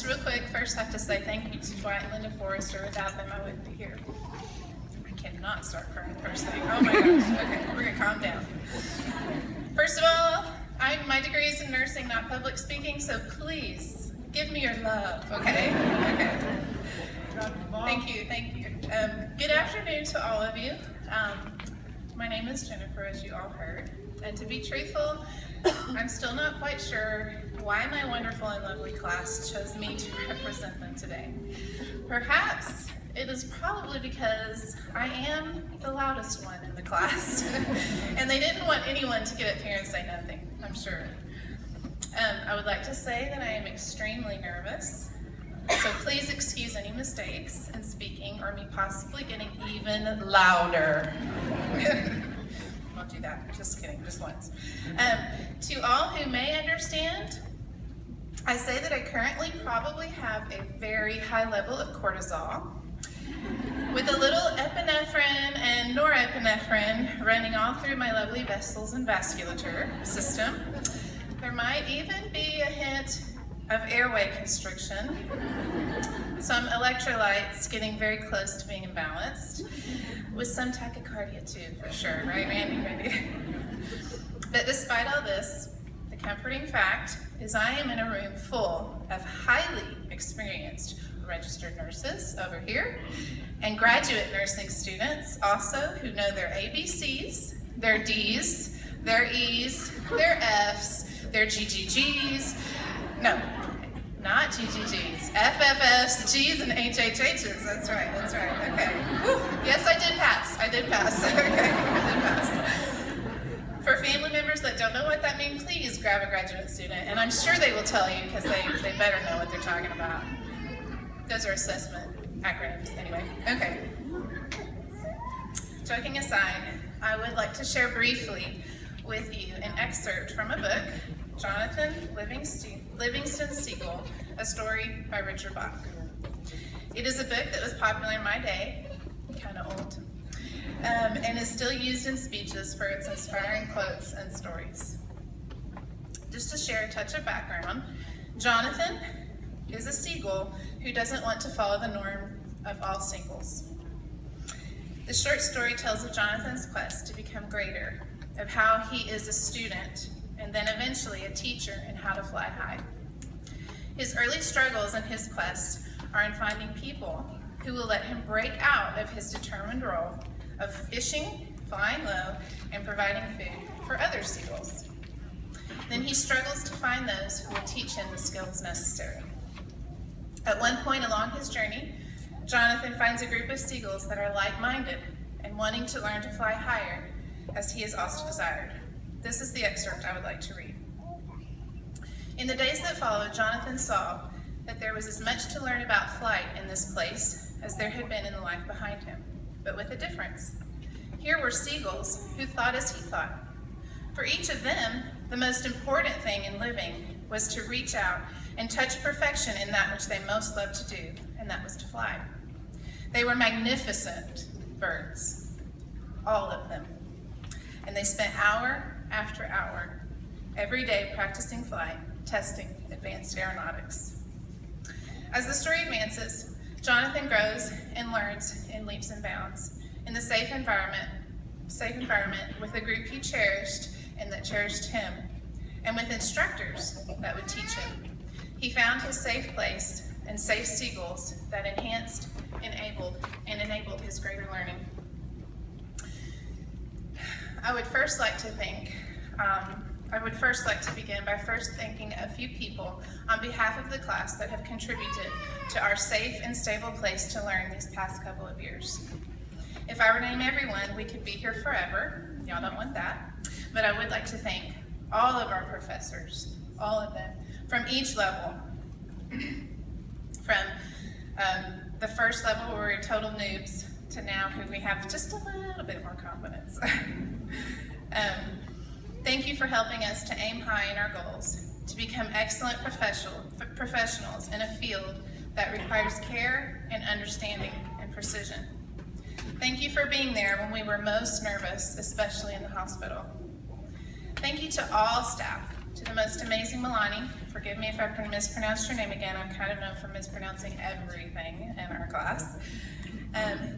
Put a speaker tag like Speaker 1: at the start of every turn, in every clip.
Speaker 1: just real quick, first I have to say thank you to Dwight and Linda Forrester. Without them, I wouldn't be here. I cannot start crying first thing. Oh my gosh. Okay, we're gonna calm down. First of all, my degree is in nursing, not public speaking, so please give me your love, okay? Okay. Thank you, thank you. Good afternoon to all of you. My name is Jennifer, as you all heard, and to be truthful, I'm still not quite sure why my wonderful and lovely class chose me to represent them today. Perhaps it is probably because I am the loudest one in the class, and they didn't want anyone to get up here and say nothing, I'm sure. I would like to say that I am extremely nervous, so please excuse any mistakes in speaking or me possibly getting even louder. Won't do that, just kidding, just once. To all who may understand, I say that I currently probably have a very high level of cortisol, with a little epinephrine and norepinephrine running all through my lovely vessels and vasculature system. There might even be a hint of airway constriction, some electrolytes getting very close to being imbalanced, with some tachycardia too, for sure, right, Randy? But despite all this, the comforting fact is I am in a room full of highly experienced registered nurses over here, and graduate nursing students also who know their ABCs, their Ds, their Es, their Fs, their GGGs, no, not GGGs, FFFs, Gs, and HHHs, that's right, okay. Whew. Yes, I did pass, okay, I did pass. For family members that don't know what that means, please grab a graduate student, and I'm sure they will tell you because they better know what they're talking about. Those are assessment acronyms, anyway. Okay. Joking aside, I would like to share briefly with you an excerpt from a book, Jonathan Livingston Seagull, A Story by Richard Bach. It is a book that was popular in my day, kind of old, and is still used in speeches for its inspiring quotes and stories. Just to share a touch of background, Jonathan is a seagull who doesn't want to follow the norm of all seagulls. The short story tells of Jonathan's quest to become greater, of how he is a student and then eventually a teacher in how to fly high. His early struggles in his quest are in finding people who will let him break out of his determined role of fishing, flying low, and providing food for other seagulls. Then he struggles to find those who will teach him the skills necessary. At one point along his journey, Jonathan finds a group of seagulls that are like-minded and wanting to learn to fly higher as he has also desired. This is the excerpt I would like to read. In the days that followed, Jonathan saw that there was as much to learn about flight in this place as there had been in the life behind him, but with a difference. Here were seagulls who thought as he thought. For each of them, the most important thing in living was to reach out and touch perfection in that which they most loved to do, and that was to fly. They were magnificent birds, all of them. And they spent hour after hour every day practicing flight, testing advanced aeronautics. As the story advances, Jonathan grows and learns in leaps and bounds in the safe environment with a group he cherished and that cherished him, and with instructors that would teach him. He found his safe place and safe seagulls that enhanced, enabled his greater learning. I would first like to begin by first thanking a few people on behalf of the class that have contributed to our safe and stable place to learn these past couple of years. If I were to name everyone, we could be here forever. Y'all don't want that. But I would like to thank all of our professors, all of them, from each level. From the first level where we were total noobs to now who we have just a little bit more confidence. Thank you for helping us to aim high in our goals, to become excellent professionals in a field that requires care and understanding and precision. Thank you for being there when we were most nervous, especially in the hospital. Thank you to all staff To the most amazing Milani, forgive me if I mispronounced your name again, I'm kind of known for mispronouncing everything in our class.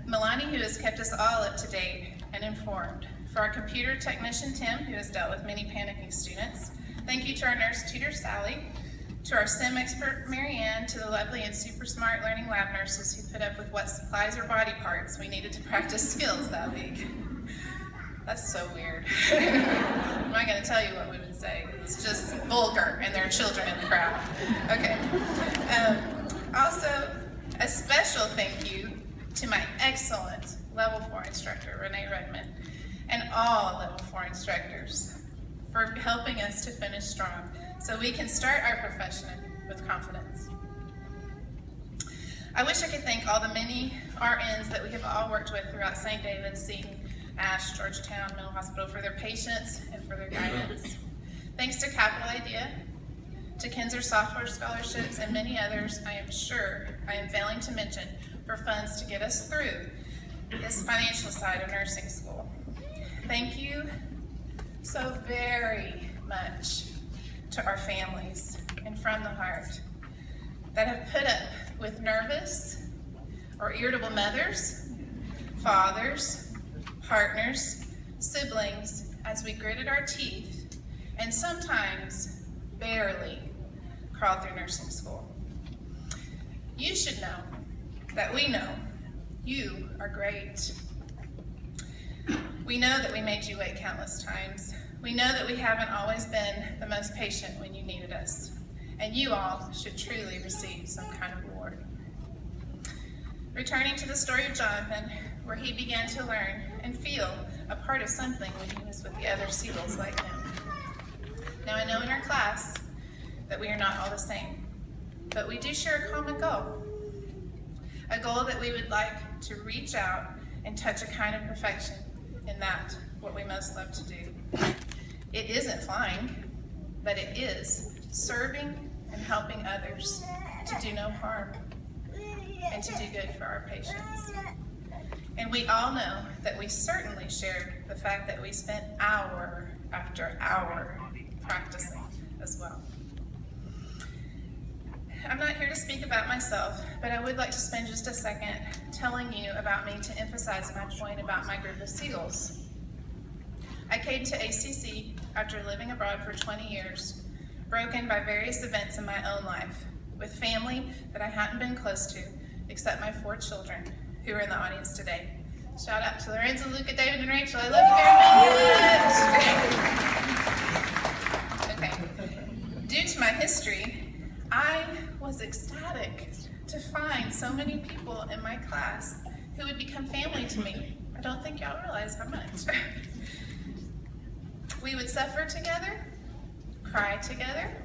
Speaker 1: Milani, who has kept us all up to date and informed. For our computer technician, Tim, who has dealt with many panicking students. Thank you to our nurse tutor, Sally. To our STEM expert, Marianne. To the lovely and super smart learning lab nurses who put up with what supplies or body parts we needed to practice skills that week. That's so weird. I'm not going to tell you what we would say. It's just vulgar, and there are children in the crowd. Okay. Also, a special thank you to my excellent Level 4 instructor, Renee Redmond, and all Level 4 instructors for helping us to finish strong so we can start our profession with confidence. I wish I could thank all the many RNs that we have all worked with throughout St. David's, Seton, Ash, Georgetown Mental Hospital for their patience and for their guidance. Thanks to Capital Idea, to Kinzer Software Scholarships, and many others, I am sure I am failing to mention, for funds to get us through this financial side of nursing school. Thank you so very much to our families and from the heart that have put up with nervous or irritable mothers, fathers, partners, siblings, as we gritted our teeth and sometimes barely crawled through nursing school. You should know that we know you are great. We know that we made you wait countless times. We know that we haven't always been the most patient when you needed us. And you all should truly receive some kind of reward. Returning to the story of Jonathan, where he began to learn and feel a part of something when he was with the other Seagulls like him. Now I know in our class that we are not all the same, but we do share a common goal. A goal that we would like to reach out and touch a kind of perfection in that, what we most love to do. It isn't flying, but it is serving and helping others to do no harm and to do good for our patients. And we all know that we certainly share the fact that we spent hour after hour practicing as well. I'm not here to speak about myself, but I would like to spend just a second telling you about me to emphasize my point about my group of Seagulls. I came to ACC after living abroad for 20 years, broken by various events in my own life, with family that I hadn't been close to, except my 4 children, who are in the audience today. Shout out to Lorenzo, Luca, David, and Rachel. I love you very much. Okay. Due to my history, I was ecstatic to find so many people in my class who would become family to me. I don't think y'all realize how much. We would suffer together, cry together,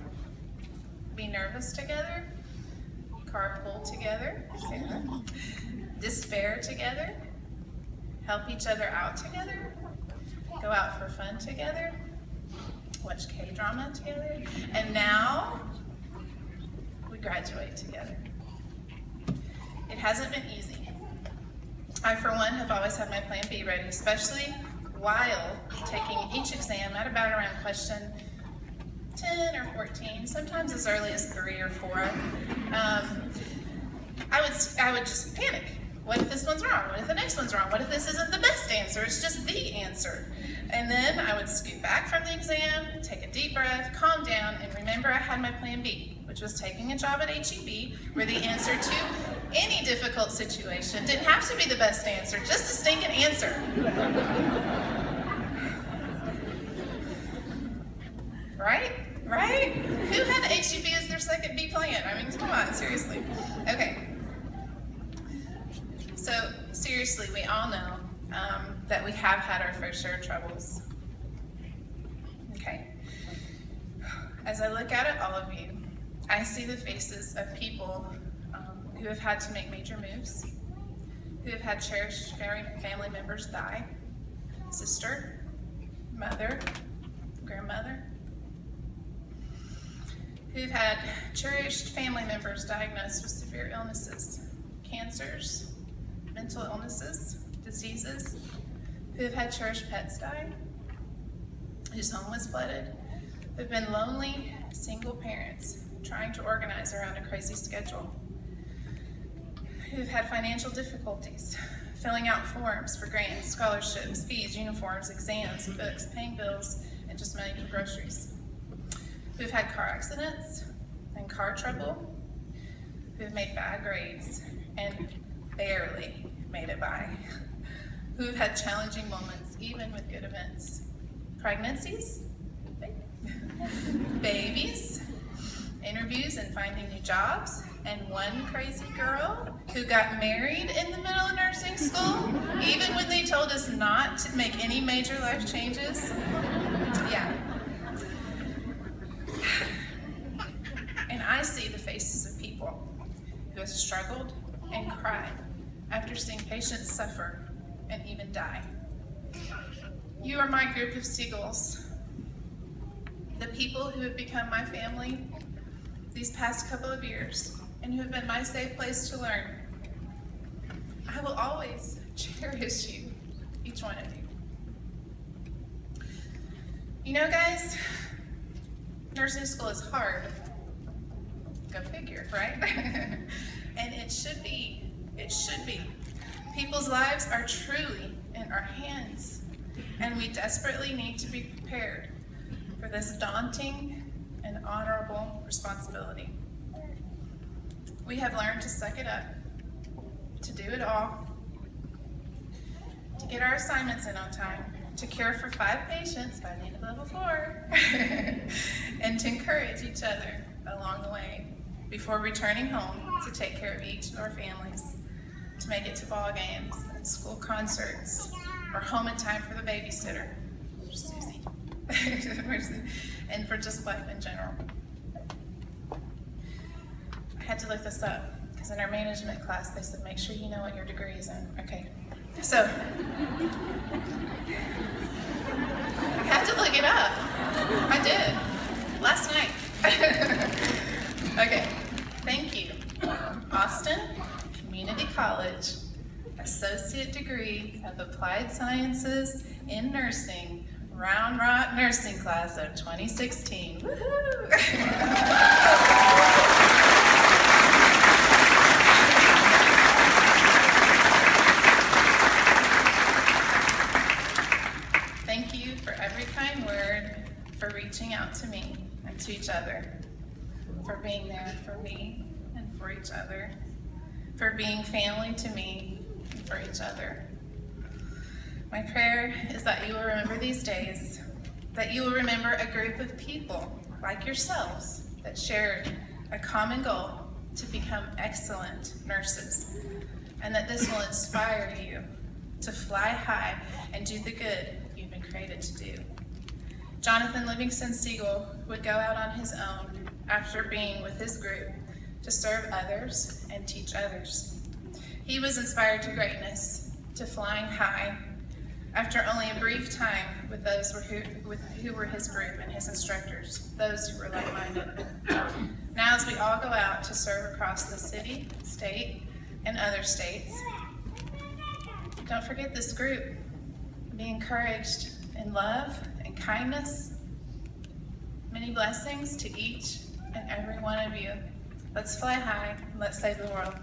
Speaker 1: be nervous together, carpool together, despair together, help each other out together, go out for fun together, watch K-drama together, and now we graduate together. It hasn't been easy. I, for one, have always had my plan B ready, especially while taking each exam at about around question 10 or 14, sometimes as early as 3 or 4. I would just panic. What if this one's wrong? What if the next one's wrong? What if this isn't the best answer? It's just the answer. And then I would scoot back from the exam, take a deep breath, calm down, and remember I had my plan B, which was taking a job at HEB, where the answer to any difficult situation didn't have to be the best answer, just a stinking answer. Right? Right? Who had HEB as their second B plan? I mean, come on, seriously. Okay. So, seriously, we all know that we have had our fair share of troubles. Okay. As I look out at all of you, I see the faces of people who have had to make major moves, who have had cherished family members die, sister, mother, grandmother, who've had cherished family members diagnosed with severe illnesses, cancers, mental illnesses, diseases, who have had cherished pets die, whose home was flooded, who've been lonely single parents trying to organize around a crazy schedule, who've had financial difficulties filling out forms for grants, scholarships, fees, uniforms, exams, books, paying bills, and just money for groceries, who've had car accidents and car trouble, who've made bad grades and barely made it by, who've had challenging moments even with good events, pregnancies, babies, interviews and finding new jobs, and one crazy girl who got married in the middle of nursing school, even when they told us not to make any major life changes. Yeah. And I see the faces of people who have struggled and cried after seeing patients suffer and even die. You are my group of seagulls, the people who have become my family these past couple of years and who have been my safe place to learn. I will always cherish you, each one of you. You know, guys, nursing school is hard. Go figure, right? And it should be. It should be. People's lives are truly in our hands, and we desperately need to be prepared for this daunting and honorable responsibility. We have learned to suck it up, to do it all, to get our assignments in on time, to care for 5 patients by the end of level 4, and to encourage each other along the way before returning home to take care of each of our families, to make it to ball games and school concerts, or home in time for the babysitter, Susie, and for just life in general. I had to look this up because in our management class they said make sure you know what your degree is in. Okay, so I had to look it up. I did last night. Okay, thank you. Austin Community College, Associate Degree of Applied Sciences in Nursing, Round Rock Nursing Class of 2016. Woohoo! Thank you for every kind word, for reaching out to me and to each other, for being there for me and for each other, for being family to me and for each other. My prayer is that you will remember these days, that you will remember a group of people like yourselves that shared a common goal to become excellent nurses, and that this will inspire you to fly high and do the good you've been created to do. Jonathan Livingston Siegel would go out on his own after being with his group to serve others and teach others. He was inspired to greatness, to flying high, after only a brief time with those who were his group and his instructors, those who were like-minded. Now as we all go out to serve across the city, state, and other states, don't forget this group. Be encouraged in love and kindness. Many blessings to each and every one of you. Let's fly high and let's save the world.